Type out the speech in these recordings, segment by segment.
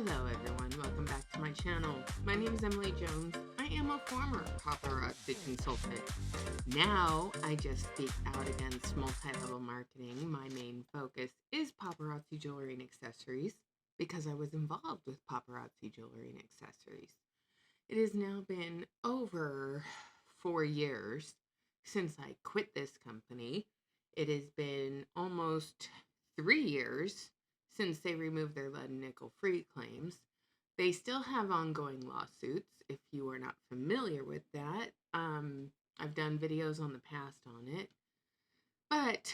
Hello everyone, welcome back to my channel. My name is Emily Jones. I am a former paparazzi consultant. Now I just speak out against multi-level marketing. My main focus is paparazzi jewelry and accessories because I was involved with paparazzi jewelry and accessories. It has now been over 4 years since I quit this company. It has been almost 3 years since they removed their lead and nickel free claims. They still have ongoing lawsuits, if you are not familiar with that. I've done videos on the past on it. But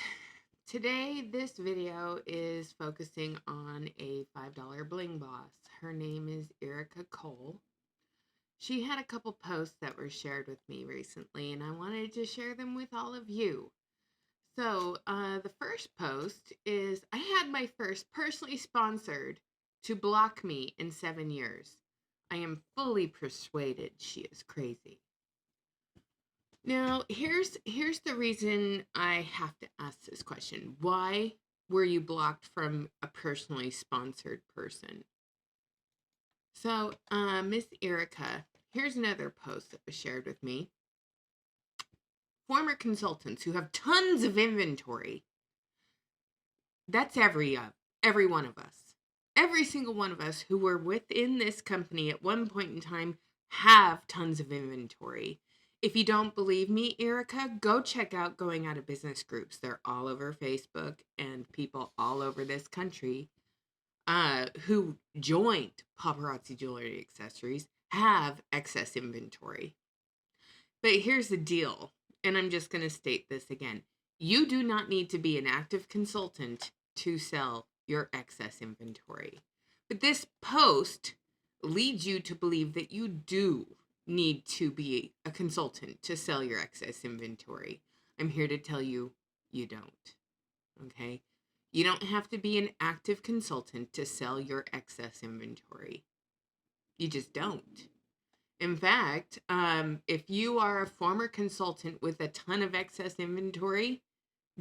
today, this video is focusing on a $5 bling boss. Her name is Erica Cole. She had a couple posts that were shared with me recently, and I wanted to share them with all of you. So, the first post is, I had my first personally sponsored to block me in 7 years. I am fully persuaded she is crazy. Now, here's the reason I have to ask this question. Why were you blocked from a personally sponsored person? So, Miss Erica, here's another post that was shared with me. Former consultants who have tons of inventory. That's every one of us. Every single one of us who were within this company at one point in time have tons of inventory. If you don't believe me, Erica, go check out Going Out of Business groups. They're all over Facebook, and people all over this country who joined Paparazzi Jewelry Accessories have excess inventory. But here's the deal. And I'm just going to state this again. You do not need to be an active consultant to sell your excess inventory. But this post leads you to believe that you do need to be a consultant to sell your excess inventory. I'm here to tell you, you don't. Okay? You don't have to be an active consultant to sell your excess inventory. You just don't. In fact, if you are a former consultant with a ton of excess inventory,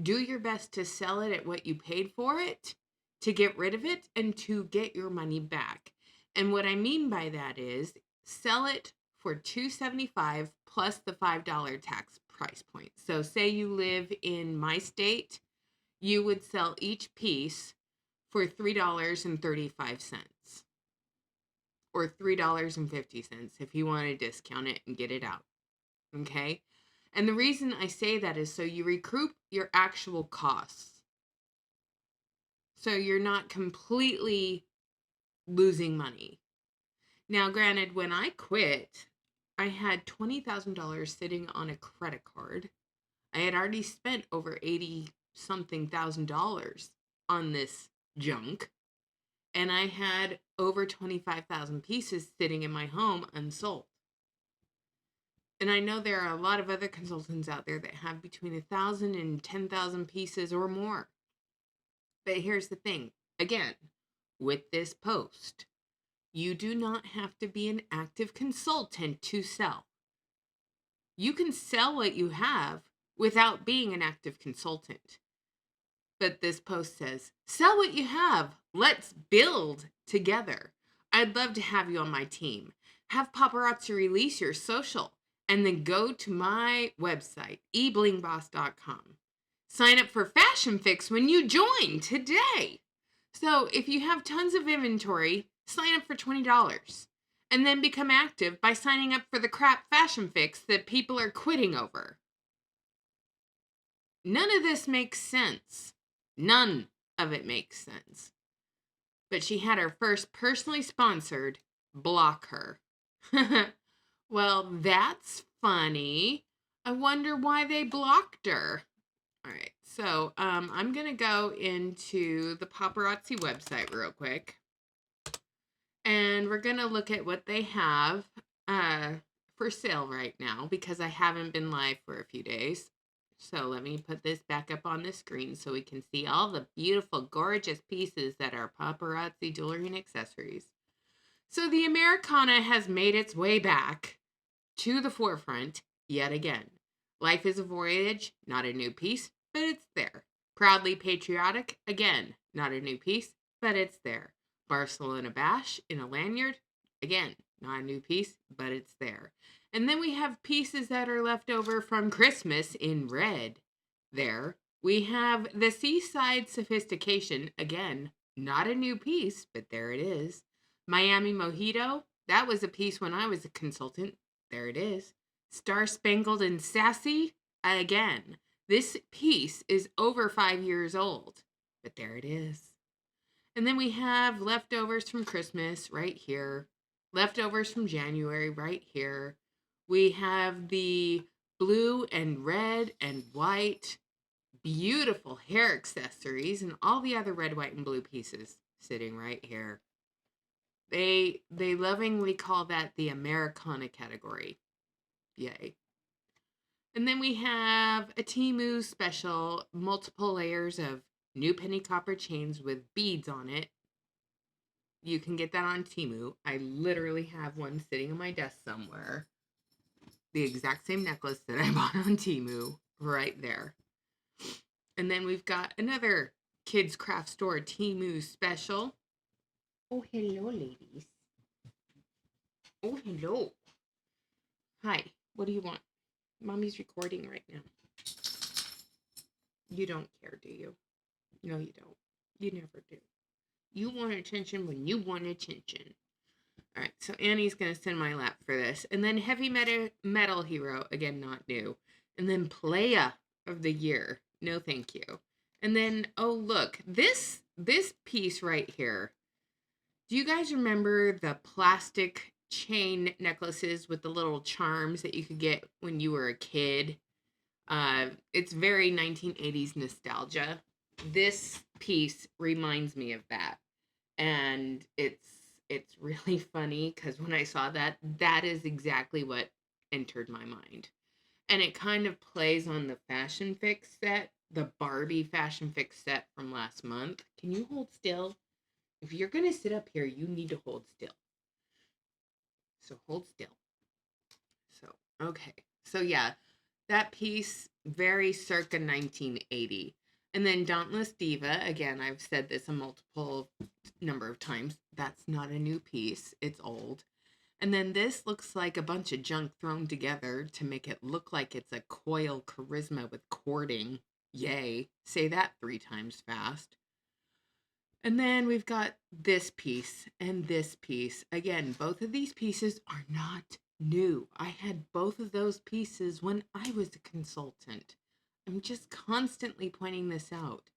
do your best to sell it at what you paid for it, to get rid of it, and to get your money back. And what I mean by that is sell it for $275 plus the $5 tax price point. So say you live in my state, you would sell each piece for $3.35. Or $3.50 if you want to discount it and get it out. Okay? And the reason I say that is so you recoup your actual costs. So you're not completely losing money. Now, granted, when I quit, I had $20,000 sitting on a credit card. I had already spent over $80-something thousand on this junk. And I had over 25,000 pieces sitting in my home unsold. And I know there are a lot of other consultants out there that have between 1,000 and 10,000 pieces or more. But here's the thing. Again, with this post, you do not have to be an active consultant to sell. You can sell what you have without being an active consultant. But this post says, sell what you have. Let's build together. I'd love to have you on my team. Have paparazzi release your social and then go to my website, eblingboss.com. Sign up for Fashion Fix when you join today. So if you have tons of inventory, sign up for $20 and then become active by signing up for the crap Fashion Fix that people are quitting over. None of this makes sense. None of it makes sense. But she had her first personally sponsored block her. Well, that's funny. I wonder why they blocked her. All right, so I'm going to go into the paparazzi website real quick. And we're going to look at what they have for sale right now because I haven't been live for a few days. So let me put this back up on the screen so we can see all the beautiful, gorgeous pieces that are paparazzi jewelry and accessories. So the Americana has made its way back to the forefront yet again. Life is a Voyage, not a new piece, but it's there. Proudly Patriotic, again, not a new piece, but it's there. Barcelona Bash in a lanyard. Again, not a new piece, but it's there. And then we have pieces that are left over from Christmas in red there. We have the Seaside Sophistication. Again, not a new piece, but there it is. Miami Mojito. That was a piece when I was a consultant. There it is. Star Spangled and Sassy. Again, this piece is over 5 years old, but there it is. And then we have leftovers from Christmas right here. Leftovers from January right here. We have the blue and red and white beautiful hair accessories and all the other red, white, and blue pieces sitting right here. They lovingly call that the Americana category. Yay. And then we have a Temu special, multiple layers of new penny copper chains with beads on it. You can get that on Temu. I literally have one sitting on my desk somewhere. The exact same necklace that I bought on Temu right there. And then we've got another Kids Craft Store Temu special. Oh, hello, ladies. Oh, hello. Hi, what do you want? Mommy's recording right now. You don't care, do you? No, you don't. You never do. You want attention when you want attention. All right, so Annie's going to send my lap for this. And then Heavy Metal Hero, again, not new. And then Playa of the Year. No, thank you. And then, oh, look, this piece right here. Do you guys remember the plastic chain necklaces with the little charms that you could get when you were a kid? It's very 1980s nostalgia. This piece reminds me of that. And it's really funny because when I saw that, that is exactly what entered my mind. And it kind of plays on the Fashion Fix set, the Barbie Fashion Fix set from last month. Can you hold still? If you're going to sit up here, you need to hold still. So hold still. So, okay. So yeah, that piece, very circa 1980. And then Dauntless Diva, again, I've said this a multiple number of times. That's not a new piece. It's old. And then this looks like a bunch of junk thrown together to make it look like it's a coil charisma with cording. Yay. Say that 3 times fast. And then we've got this piece and this piece. Again, both of these pieces are not new. I had both of those pieces when I was a consultant. I'm just constantly pointing this out.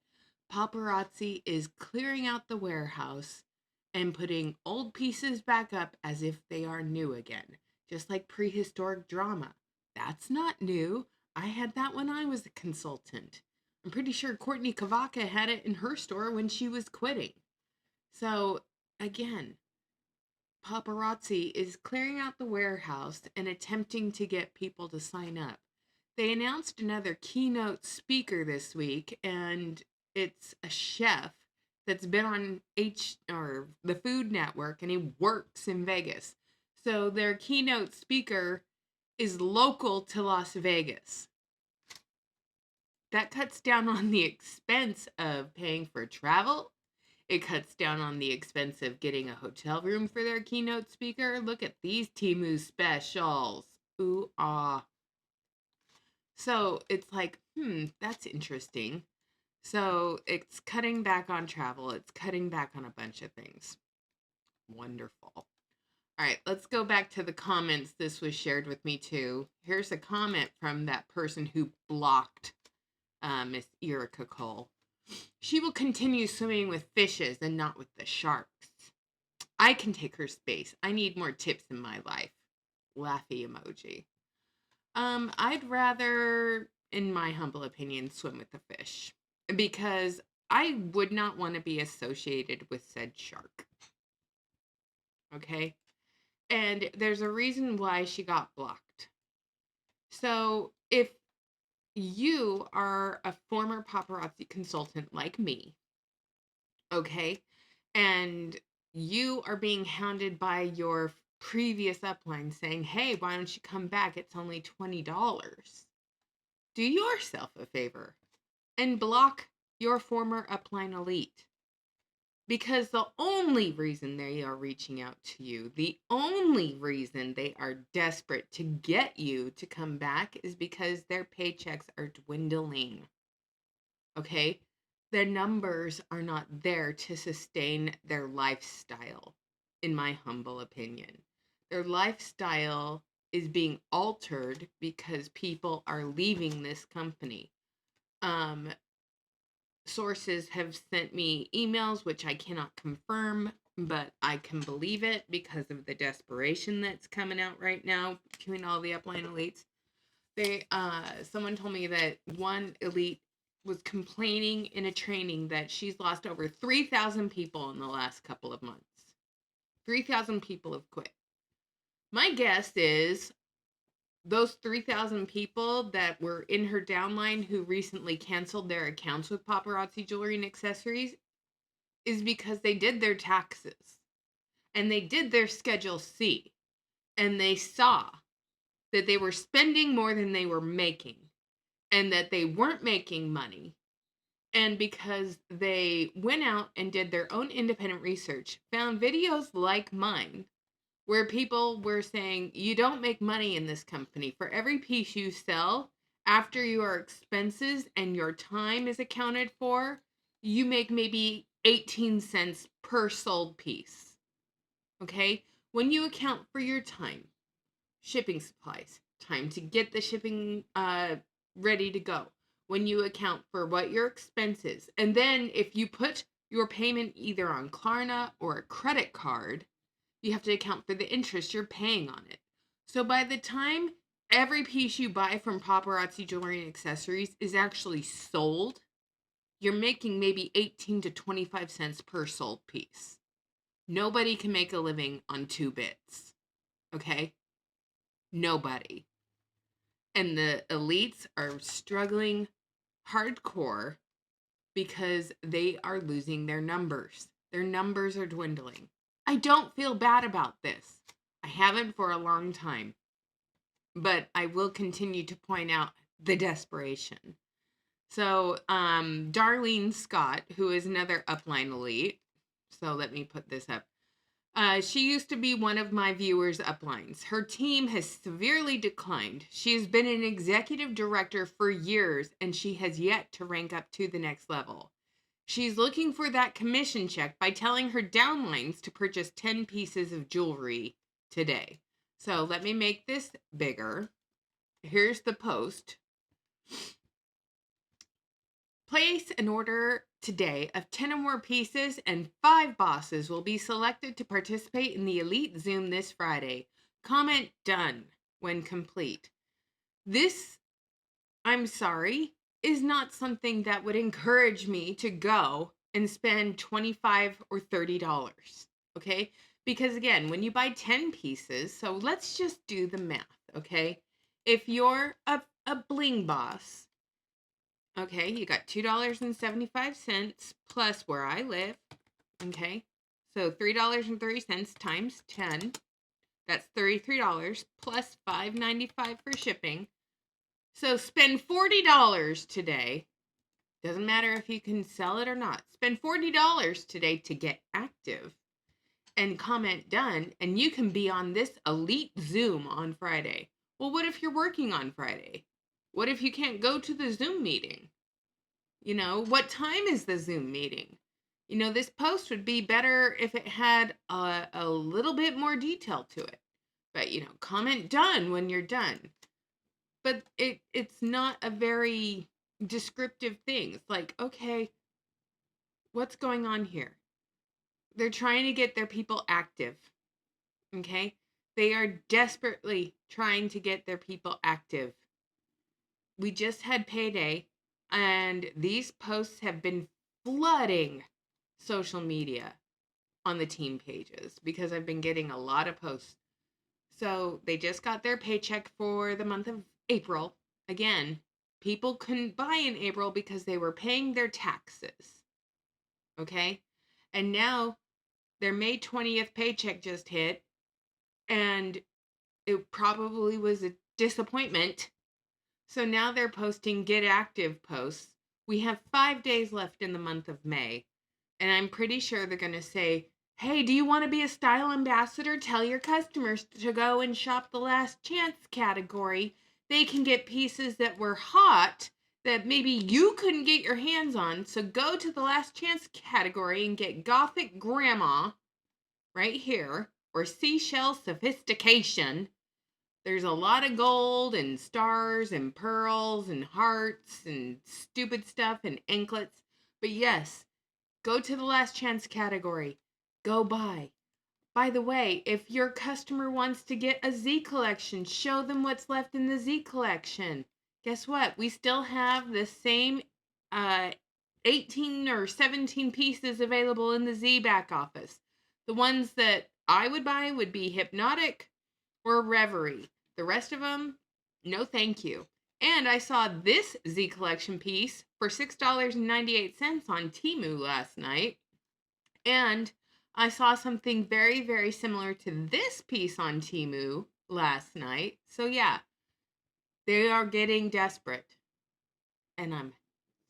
Paparazzi is clearing out the warehouse and putting old pieces back up as if they are new again, just like prehistoric drama. That's not new. I had that when I was a consultant. I'm pretty sure Courtney Kavaka had it in her store when she was quitting. So, again, paparazzi is clearing out the warehouse and attempting to get people to sign up. They announced another keynote speaker this week, and it's a chef that's been on the Food Network, and he works in Vegas. So their keynote speaker is local to Las Vegas. That cuts down on the expense of paying for travel. It cuts down on the expense of getting a hotel room for their keynote speaker. Look at these Temu specials. Ooh, ah. So it's like, that's interesting. So it's cutting back on travel. It's cutting back on a bunch of things. Wonderful. All right, let's go back to the comments. This was shared with me too. Here's a comment from that person who blocked Miss Erica Cole. She will continue swimming with fishes and not with the sharks. I can take her space. I need more tips in my life. Laughy emoji. I'd rather, in my humble opinion, swim with the fish because I would not want to be associated with said shark. Okay? And there's a reason why she got blocked. So if you are a former paparazzi consultant like me, okay, and you are being hounded by your previous upline saying, hey, why don't you come back? It's only $20. Do yourself a favor and block your former upline elite. Because the only reason they are reaching out to you, the only reason they are desperate to get you to come back is because their paychecks are dwindling. Okay? Their numbers are not there to sustain their lifestyle, in my humble opinion. Their lifestyle is being altered because people are leaving this company. Sources have sent me emails, which I cannot confirm, but I can believe it because of the desperation that's coming out right now between all the upline elites. Someone told me that one elite was complaining in a training that she's lost over 3,000 people in the last couple of months. 3,000 people have quit. My guess is those 3,000 people that were in her downline who recently canceled their accounts with Paparazzi Jewelry and Accessories is because they did their taxes and they did their Schedule C and they saw that they were spending more than they were making and that they weren't making money. And because they went out and did their own independent research, found videos like mine where people were saying, you don't make money in this company. For every piece you sell, after your expenses and your time is accounted for, you make maybe 18 cents per sold piece. Okay? When you account for your time, shipping supplies, time to get the shipping ready to go, when you account for what your expenses, and then if you put your payment either on Klarna or a credit card, you have to account for the interest you're paying on it. So by the time every piece you buy from Paparazzi Jewelry and Accessories is actually sold, you're making maybe 18 to 25 cents per sold piece. Nobody can make a living on 2 bits. Okay? Nobody. And the elites are struggling hardcore because they are losing their numbers. Their numbers are dwindling. I don't feel bad about this. I haven't for a long time. But I will continue to point out the desperation. So, Darlene Scott, who is another upline elite, so let me put this up. She used to be one of my viewers' uplines. Her team has severely declined. She has been an executive director for years, and she has yet to rank up to the next level. She's looking for that commission check by telling her downlines to purchase 10 pieces of jewelry today. So let me make this bigger. Here's the post. Place an order today of 10 or more pieces, and 5 bosses will be selected to participate in the Elite Zoom this Friday. Comment done when complete. This, I'm sorry, is not something that would encourage me to go and spend $25 or $30. Okay? Because again, when you buy 10 pieces, so let's just do the math, okay? If you're a bling boss, okay, you got $2.75 plus where I live, okay? So $3.30 times 10, that's $33 plus $5.95 for shipping. So spend $40 today. Doesn't matter if you can sell it or not. Spend $40 today to get active and comment done, and you can be on this elite Zoom on Friday. Well, what if you're working on Friday? What if you can't go to the Zoom meeting? You know, what time is the Zoom meeting? You know, this post would be better if it had a little bit more detail to it. But, you know, comment done when you're done. But it's not a very descriptive thing. It's like, okay, what's going on here? They're trying to get their people active. Okay? They are desperately trying to get their people active. We just had payday, and these posts have been flooding social media on the team pages because I've been getting a lot of posts. So they just got their paycheck for the month of April. Again, people couldn't buy in April because they were paying their taxes. Okay? And now their May 20th paycheck just hit, and it probably was a disappointment. So now they're posting get active posts. We have 5 days left in the month of May, And I'm pretty sure they're going to say, hey, do you want to be a style ambassador? Tell your customers to go and shop the last chance category. They can get pieces that were hot that maybe you couldn't get your hands on. So go to the last chance category and get Gothic Grandma right here, or Seashell Sophistication. There's a lot of gold and stars and pearls and hearts and stupid stuff and anklets. But yes, go to the last chance category. Go buy. By the way, if your customer wants to get a Z collection, show them what's left in the Z collection. Guess what? We still have the same 18 or 17 pieces available in the Z back office. The ones that I would buy would be Hypnotic or Reverie. The rest of them, no thank you. And I saw this Z collection piece for $6.98 on Temu last night. And I saw something very, very similar to this piece on Temu last night. So yeah, they are getting desperate. And I'm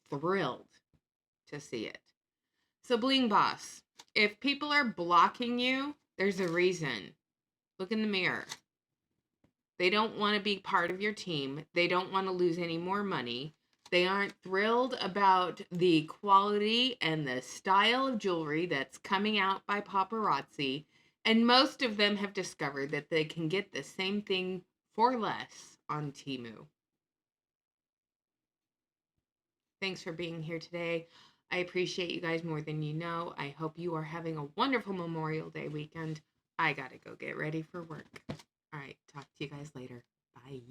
thrilled to see it. So Bling Boss, if people are blocking you, there's a reason. Look in the mirror. They don't want to be part of your team. They don't want to lose any more money. They aren't thrilled about the quality and the style of jewelry that's coming out by paparazzi. And most of them have discovered that they can get the same thing for less on Temu. Thanks for being here today. I appreciate you guys more than you know. I hope you are having a wonderful Memorial Day weekend. I gotta go get ready for work. All right, talk to you guys later. Bye.